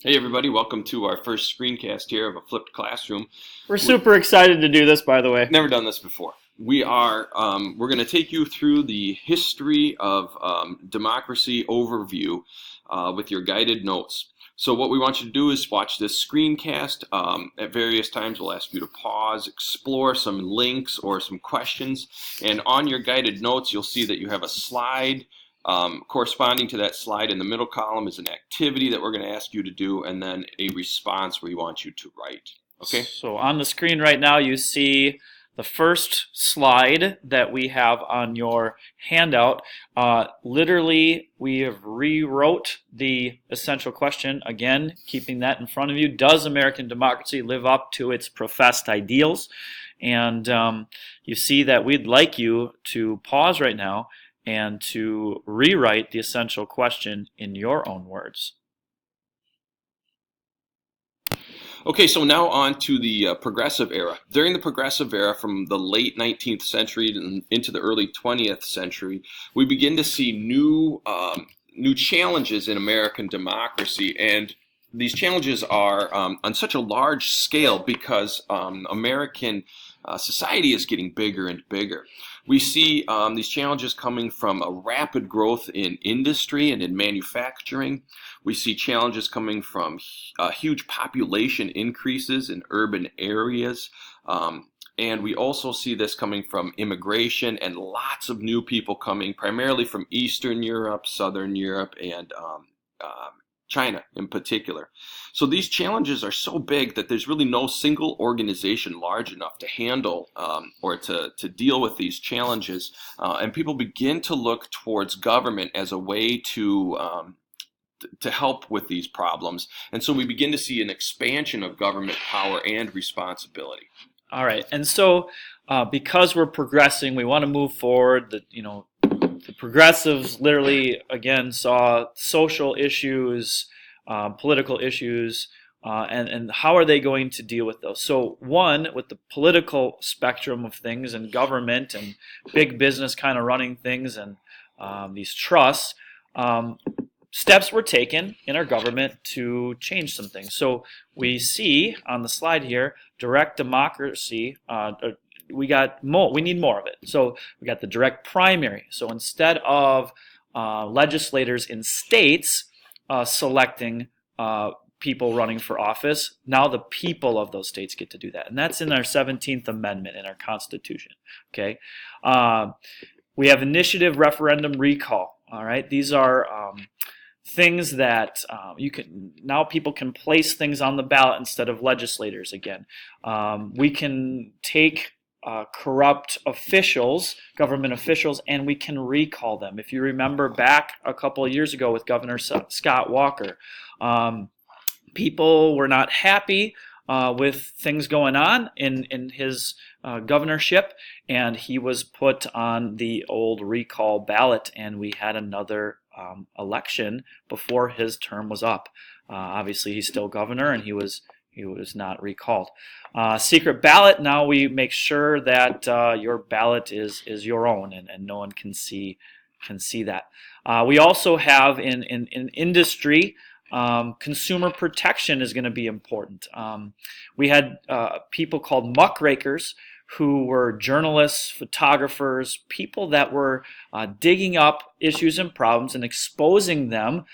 Hey everybody, welcome to our first screencast here of a flipped classroom. We're We've super excited to do this, by the way. never done this before. We're going to take you through the history of democracy overview with your guided notes. So what we want you to do is watch this screencast. At various times we'll ask you to pause, explore some links or some questions, and on your guided notes you'll see that you have a slide. Corresponding to that slide in the middle column is an activity that we're going to ask you to do, and then a response we want you to write. Okay? So on the screen right now, you see the first slide that we have on your handout. Literally, we have rewrote the essential question. Again, keeping that in front of you. Does American democracy live up to its professed ideals? And you see that we'd like you to pause right now and to rewrite the essential question in your own words. Okay, so now on to the progressive era. During the progressive era, from the late 19th century into the early 20th century, we begin to see new challenges in American democracy, and these challenges are on such a large scale because American society is getting bigger and bigger. We see these challenges coming from a rapid growth in industry and in manufacturing. We see challenges coming from huge population increases in urban areas. And we also see this coming from immigration and lots of new people coming, primarily from Eastern Europe, Southern Europe, and China in particular. So these challenges are so big that there's really no single organization large enough to handle or to deal with these challenges. And people begin to look towards government as a way to help with these problems. And so we begin to see an expansion of government power and responsibility. All right, and so because we're progressing, we want to move forward. The progressives literally again saw social issues, political issues, and how are they going to deal with those? So one, with the political spectrum of things and government and big business kind of running things and these trusts. Steps were taken in our government to change some things. So we see on the slide here, direct democracy. We need more of it. So we got the direct primary. So instead of legislators in states selecting people running for office, now the people of those states get to do that, and that's in our 17th Amendment in our Constitution. Okay, we have initiative, referendum, recall. All right, these are things that people can place things on the ballot instead of legislators again. We can take corrupt officials, government officials, and we can recall them. If you remember back a couple of years ago with Governor Scott Walker, people were not happy with things going on in his governorship, and he was put on the old recall ballot, and we had another election before his term was up. Obviously, he's still governor, and he was not recalled. Secret ballot. Now we make sure that your ballot is your own, and no one can see that. We also have in industry. Consumer protection is going to be important. We had people called muckrakers who were journalists, photographers, people that were digging up issues and problems and exposing them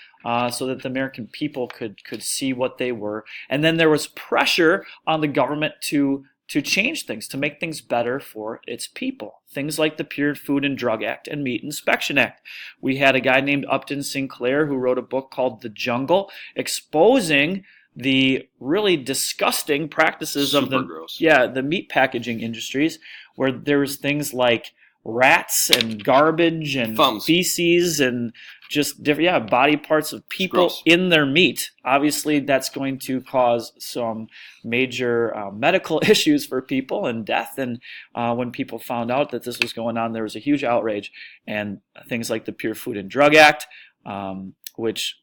so that the American people could see what they were. And then there was pressure on the government to change things, to make things better for its people. Things like the Pure Food and Drug Act and Meat Inspection Act. We had a guy named Upton Sinclair who wrote a book called The Jungle, exposing the really disgusting practices of the meat packaging industries, where there was things like rats and garbage and feces and just different body parts of people in their meat. Obviously, that's going to cause some major medical issues for people and death. And when people found out that this was going on, there was a huge outrage. And things like the Pure Food and Drug Act, which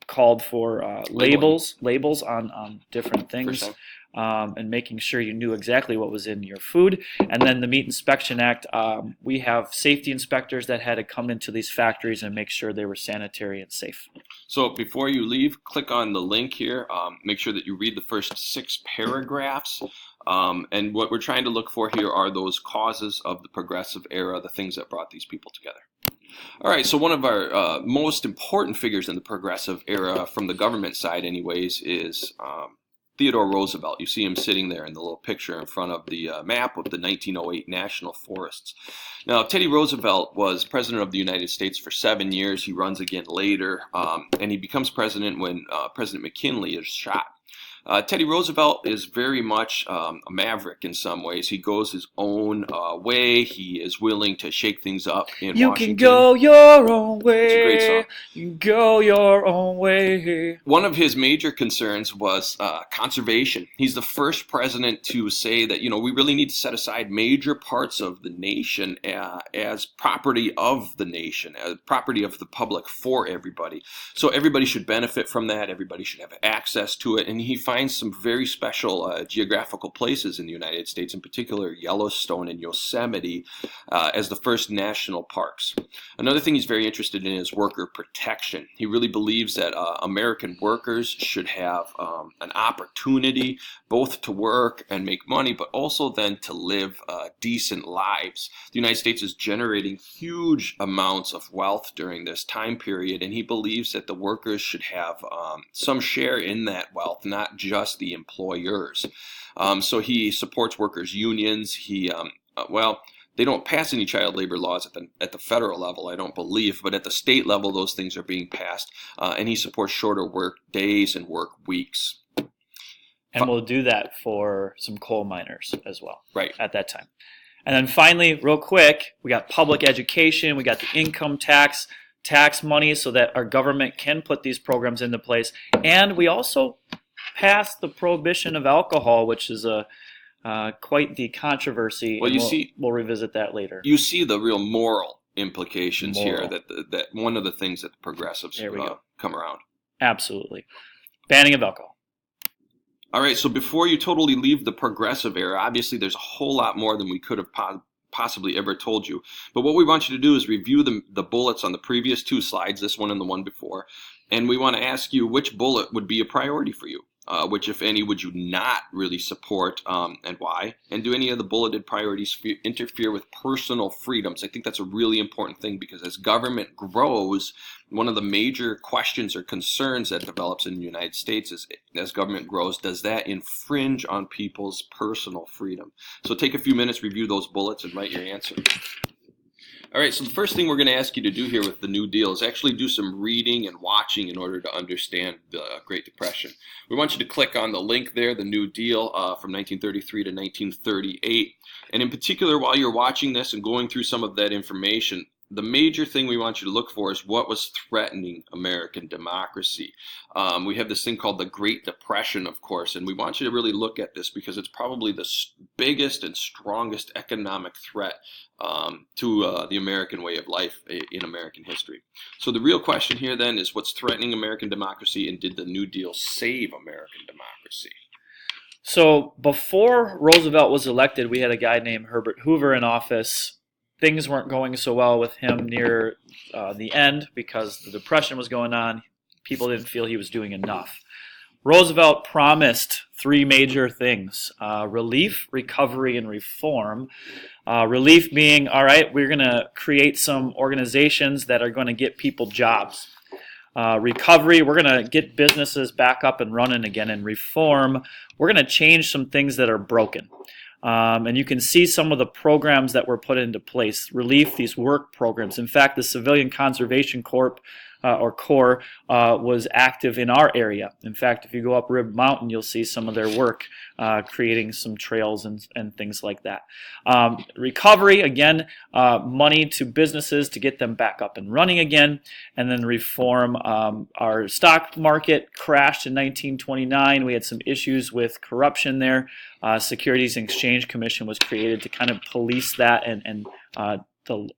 called for labels on different First things, time. and making sure you knew exactly what was in your food. And then the Meat Inspection Act, we have safety inspectors that had to come into these factories and make sure they were sanitary and safe. So before you leave, click on the link here. Make sure that you read the first 6 paragraphs. And what we're trying to look for here are those causes of the progressive era, the things that brought these people together. All right, so one of our most important figures in the progressive era, from the government side anyways, is Theodore Roosevelt. You see him sitting there in the little picture in front of the map of the 1908 National Forests. Now, Teddy Roosevelt was president of the United States for 7 years. He runs again later, and he becomes president when President McKinley is shot. Teddy Roosevelt is very much a maverick in some ways. He goes his own way. He is willing to shake things up in You Washington. can go your own way. It's a great song. You can go your own way. One of his major concerns was conservation. He's the first president to say that, we really need to set aside major parts of the nation as property of the nation, as property of the public for everybody. So everybody should benefit from that. Everybody should have access to it. And he finds some very special geographical places in the United States, in particular Yellowstone and Yosemite, as the first national parks. Another thing he's very interested in is worker protection. He really believes that American workers should have an opportunity both to work and make money, but also then to live decent lives. The United States is generating huge amounts of wealth during this time period, and he believes that the workers should have some share in that wealth, not just the employers. So he supports workers' unions. They don't pass any child labor laws at the federal level, I don't believe, but at the state level, those things are being passed. And he supports shorter work days and work weeks. And we'll do that for some coal miners as well, right, at that time. And then finally, real quick, we got public education, we got the income tax money so that our government can put these programs into place. And we also passed the prohibition of alcohol, which is quite the controversy. Well, we'll revisit that later. You see the real moral implications here. That one of the things that the progressives come around. Absolutely, banning of alcohol. All right. So before you totally leave the progressive era, obviously there's a whole lot more than we could have possibly ever told you. But what we want you to do is review the bullets on the previous 2 slides, this one and the one before, and we want to ask you which bullet would be a priority for you. Which, if any, would you not really support, and why? And do any of the bulleted priorities interfere with personal freedoms? I think that's a really important thing, because as government grows, one of the major questions or concerns that develops in the United States is, as government grows, does that infringe on people's personal freedom? So take a few minutes, review those bullets, and write your answer. All right, so the first thing we're going to ask you to do here with the New Deal is actually do some reading and watching in order to understand the Great Depression. We want you to click on the link there, the New Deal from 1933 to 1938. And in particular, while you're watching this and going through some of that information, the major thing we want you to look for is what was threatening American democracy. We have this thing called the Great Depression, of course, and we want you to really look at this because it's probably the biggest and strongest economic threat to the American way of life in American history. So the real question here then is, what's threatening American democracy, and did the New Deal save American democracy? So before Roosevelt was elected, we had a guy named Herbert Hoover in office. Things weren't going so well with him near the end because the Depression was going on. People didn't feel he was doing enough. Roosevelt promised 3 major things: relief, recovery, and reform. Relief being, all right, we're going to create some organizations that are going to get people jobs. Recovery, we're going to get businesses back up and running again. And reform, we're going to change some things that are broken. And you can see some of the programs that were put into place. Relief, these work programs. In fact, the Civilian Conservation Corps was active in our area. In fact, if you go up Rib Mountain, you'll see some of their work creating some trails and things like that. Recovery, again, money to businesses to get them back up and running again. And then reform, our stock market crashed in 1929. We had some issues with corruption there. Securities and Exchange Commission was created to kind of police that and to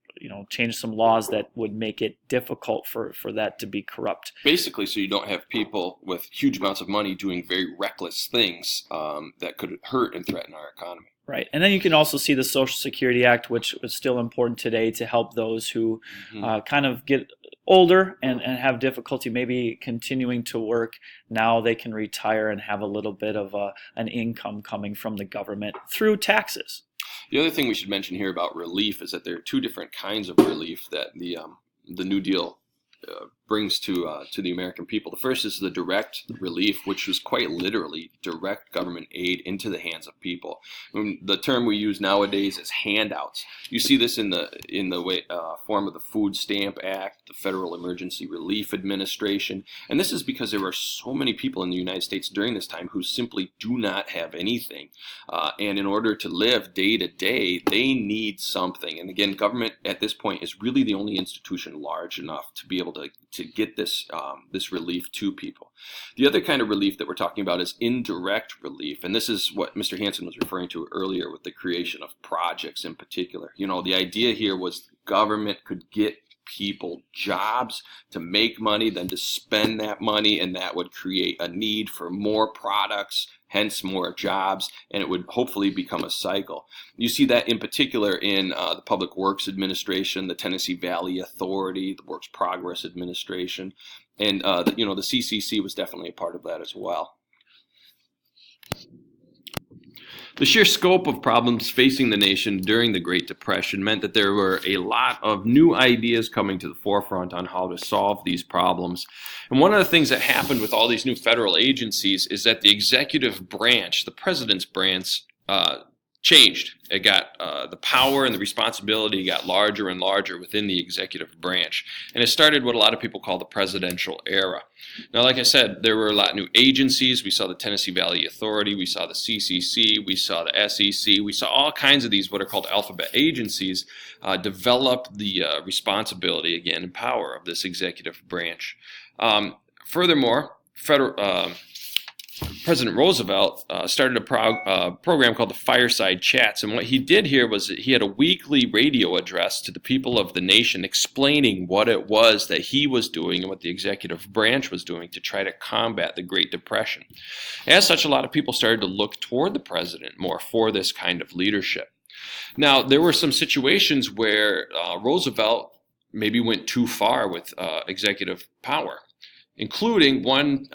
change some laws that would make it difficult for that to be corrupt. Basically, so you don't have people with huge amounts of money doing very reckless things that could hurt and threaten our economy. Right. And then you can also see the Social Security Act, which is still important today to help those who kind of get older and have difficulty maybe continuing to work. Now they can retire and have a little bit of an income coming from the government through taxes. The other thing we should mention here about relief is that there are two different kinds of relief that the New Deal brings to the American people. The first is the direct relief, which was quite literally direct government aid into the hands of people. The term we use nowadays is handouts. You see this in the form of the Food Stamp Act, the Federal Emergency Relief Administration, and this is because there were so many people in the United States during this time who simply do not have anything, and in order to live day to day, they need something. And again, government at this point is really the only institution large enough to be able to get this relief to people. The other kind of relief that we're talking about is indirect relief, and this is what Mr. Hansoehlsen was referring to earlier with the creation of projects in particular. The idea here was government could get people jobs to make money, then to spend that money, and that would create a need for more products, hence more jobs, and it would hopefully become a cycle. You see that in particular in the Public Works Administration, the Tennessee Valley Authority, the Works Progress Administration, and the CCC was definitely a part of that as well. The sheer scope of problems facing the nation during the Great Depression meant that there were a lot of new ideas coming to the forefront on how to solve these problems. And one of the things that happened with all these new federal agencies is that the executive branch, the president's branch, changed. It got the power and the responsibility got larger and larger within the executive branch. And it started what a lot of people call the presidential era. Now, like I said, there were a lot of new agencies. We saw the Tennessee Valley Authority, we saw the CCC, we saw the SEC, we saw all kinds of these what are called alphabet agencies develop the responsibility, again, and power of this executive branch. Furthermore, President Roosevelt started a program called the Fireside Chats, and what he did here was that he had a weekly radio address to the people of the nation explaining what it was that he was doing and what the executive branch was doing to try to combat the Great Depression. As such, a lot of people started to look toward the president more for this kind of leadership. Now, there were some situations where Roosevelt maybe went too far with executive power, including one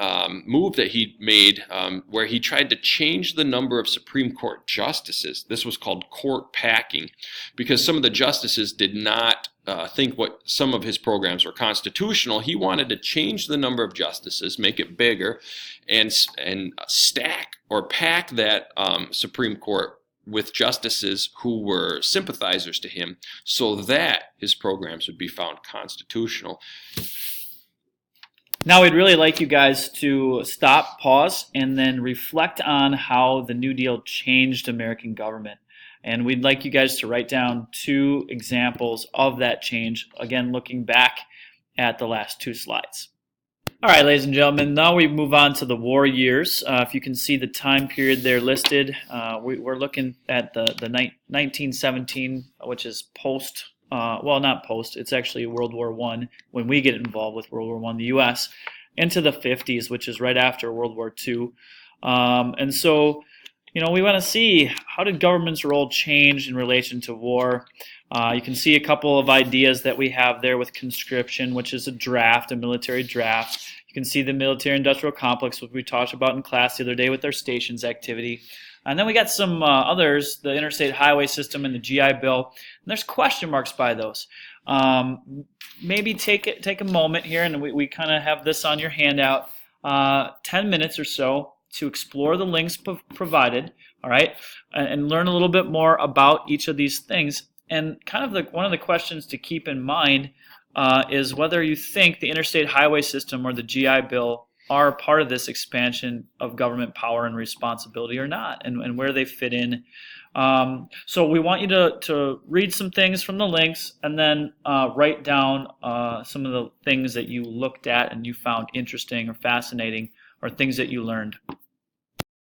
move that he made where he tried to change the number of Supreme Court justices. This was called court packing, because some of the justices did not think what some of his programs were constitutional. He wanted to change the number of justices, make it bigger, and stack or pack that Supreme Court with justices who were sympathizers to him so that his programs would be found constitutional. Now we'd really like you guys to stop, pause, and then reflect on how the New Deal changed American government. And we'd like you guys to write down 2 examples of that change, again, looking back at the last 2 slides. All right, ladies and gentlemen, now we move on to the war years. If you can see the time period there listed, we're looking at the 1917, which is post well, not post, it's actually World War I when we get involved with World War I, the U.S., into the 50s, which is right after World War II. And so, we want to see how did government's role change in relation to war. You can see a couple of ideas that we have there with conscription, which is a military draft. You can see the military-industrial complex, which we talked about in class the other day with our stations activity. And then we got some others, the interstate highway system and the GI Bill. And there's question marks by those. Maybe take a moment here, and we kind of have this on your handout, 10 minutes or so to explore the links provided, all right, and learn a little bit more about each of these things. And kind of one of the questions to keep in mind is whether you think the interstate highway system or the GI Bill are part of this expansion of government power and responsibility or not, and where they fit in. So we want you to read some things from the links and then write down some of the things that you looked at and you found interesting or fascinating, or things that you learned.